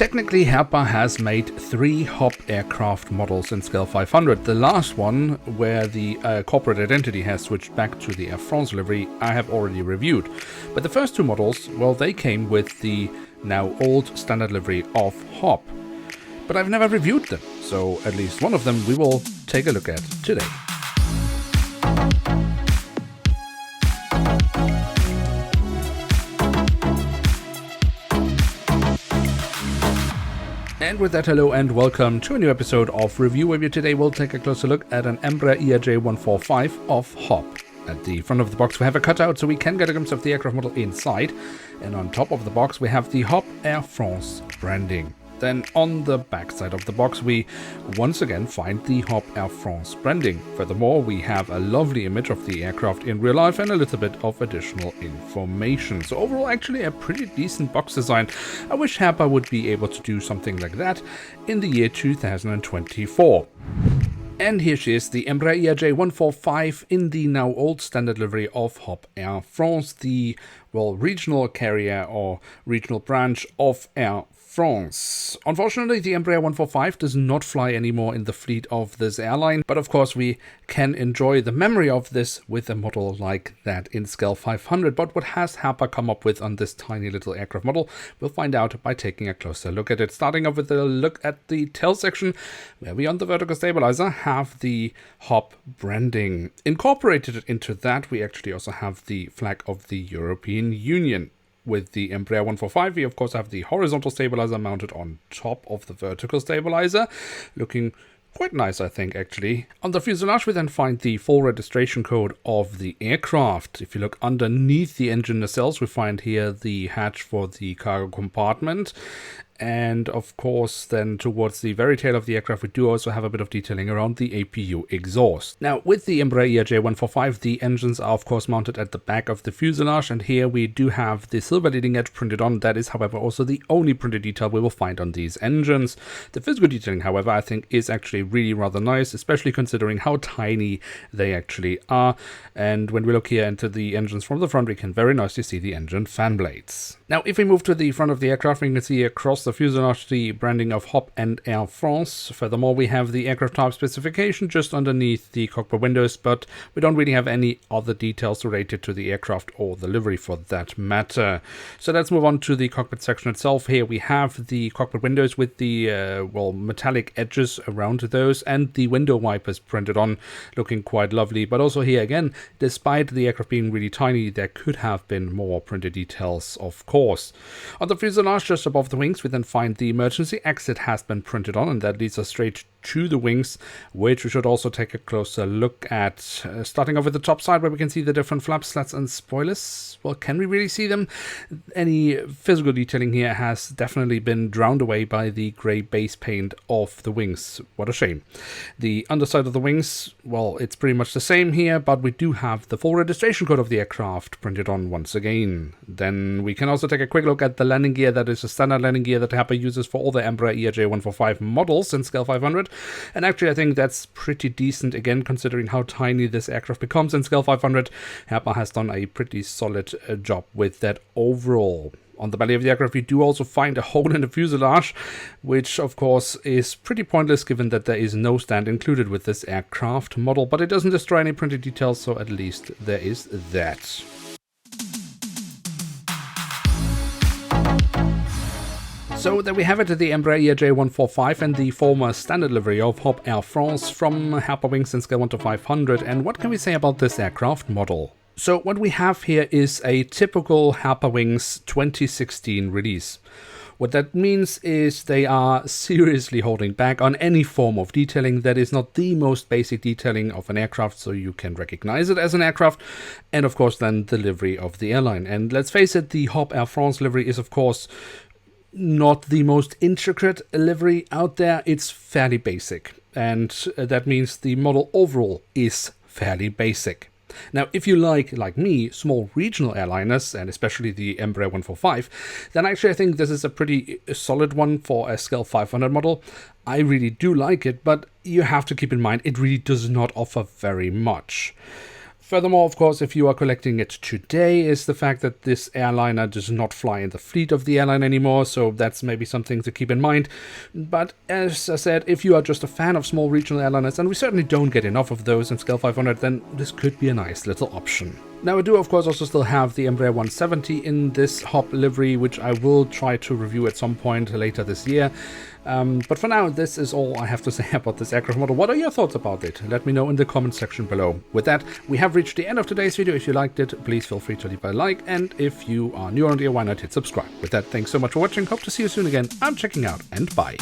Technically, Herpa has made 3 HOP aircraft models in Scale 500. The last one, where the corporate identity has switched back to the Air France livery, I have already reviewed. But the first 2 models, well, they came with the now old standard livery of HOP. But I've never reviewed them, so at least one of them we will take a look at today. And with that, hello and welcome to a new episode of Review, where today we'll take a closer look at an Embraer ERJ-145 of HOP. At the front of the box we have a cutout so we can get a glimpse of the aircraft model inside, and on top of the box we have the HOP Air France branding. Then on the back side of the box we once again find the HOP Air France branding. Furthermore, we have a lovely image of the aircraft in real life and a little bit of additional information. So overall, actually a pretty decent box design. I wish Herpa would be able to do something like that in the year 2024. And here she is, the Embraer ERJ-145 in the now old standard livery of HOP Air France, the, well, regional carrier or regional branch of Air France. Unfortunately, the Embraer 145 does not fly anymore in the fleet of this airline, but of course we can enjoy the memory of this with a model like that in Scale 500. But what has Herpa come up with on this tiny little aircraft model? We'll find out by taking a closer look at it. Starting off with a look at the tail section, where we on the vertical stabilizer have the HOP branding. Incorporated into that, we actually also have the flag of the European Union. With the Embraer 145, we of course have the horizontal stabilizer mounted on top of the vertical stabilizer, looking quite nice, I think, actually. On the fuselage, we then find the full registration code of the aircraft. If you look underneath the engine nacelles, we find here the hatch for the cargo compartment. And of course, then towards the very tail of the aircraft, we do also have a bit of detailing around the APU exhaust. Now, with the Embraer ERJ-145, the engines are of course mounted at the back of the fuselage, and here we do have the silver leading edge printed on. That is, however, also the only printed detail we will find on these engines. The physical detailing, however, I think is actually really rather nice, especially considering how tiny they actually are. And when we look here into the engines from the front, we can very nicely see the engine fan blades. Now, if we move to the front of the aircraft, we can see across the fuselage the branding of HOP and Air France. Furthermore, we have the aircraft type specification just underneath the cockpit windows, but we don't really have any other details related to the aircraft or the livery for that matter. So let's move on to the cockpit section itself. Here we have the cockpit windows with the metallic edges around those, and the window wipers printed on, looking quite lovely. But also here again, despite the aircraft being really tiny, there could have been more printed details, of course. On the fuselage, just above the wings, we then find the emergency exit has been printed on, and that leads us straight to the wings, which we should also take a closer look at. Starting off with the top side, where we can see the different flaps, slats, and spoilers. Well, can we really see them? Any physical detailing here has definitely been drowned away by the grey base paint of the wings. What a shame. The underside of the wings, well, it's pretty much the same here, but we do have the full registration code of the aircraft printed on once again. Then we can also take a quick look at the landing gear. That is a standard landing gear that Herpa uses for all the Embraer ERJ-145 models in Scale 500. And actually, I think that's pretty decent, again, considering how tiny this aircraft becomes in Scale 500. Herpa has done a pretty solid job with that overall. On the belly of the aircraft, we do also find a hole in the fuselage, which of course is pretty pointless given that there is no stand included with this aircraft model, but it doesn't destroy any printed details, so at least there is that. So there we have it, the Embraer ERJ-145 and the former standard livery of HOP Air France from Herpa Wings in Scale 1 to 500. And what can we say about this aircraft model? So what we have here is a typical Herpa Wings 2016 release. What that means is they are seriously holding back on any form of detailing that is not the most basic detailing of an aircraft, so you can recognize it as an aircraft, and of course then the livery of the airline. And let's face it, the HOP Air France livery is of course not the most intricate livery out there. It's fairly basic, and that means the model overall is fairly basic. Now, if you like me, small regional airliners, and especially the Embraer 145, then actually I think this is a pretty solid one for a Scale 500 model. I really do like it, but you have to keep in mind it really does not offer very much. Furthermore, of course, if you are collecting it today, is the fact that this airliner does not fly in the fleet of the airline anymore, so that's maybe something to keep in mind. But as I said, if you are just a fan of small regional airliners, and we certainly don't get enough of those in Scale 500, then this could be a nice little option. Now, I do, of course, also still have the Embraer 170 in this Hop livery, which I will try to review at some point later this year. But for now, this is all I have to say about this aircraft model. What are your thoughts about it? Let me know in the comment section below. With that, we have reached the end of today's video. If you liked it, please feel free to leave a like. And if you are new around here, why not hit subscribe? With that, thanks so much for watching. Hope to see you soon again. I'm checking out, and bye.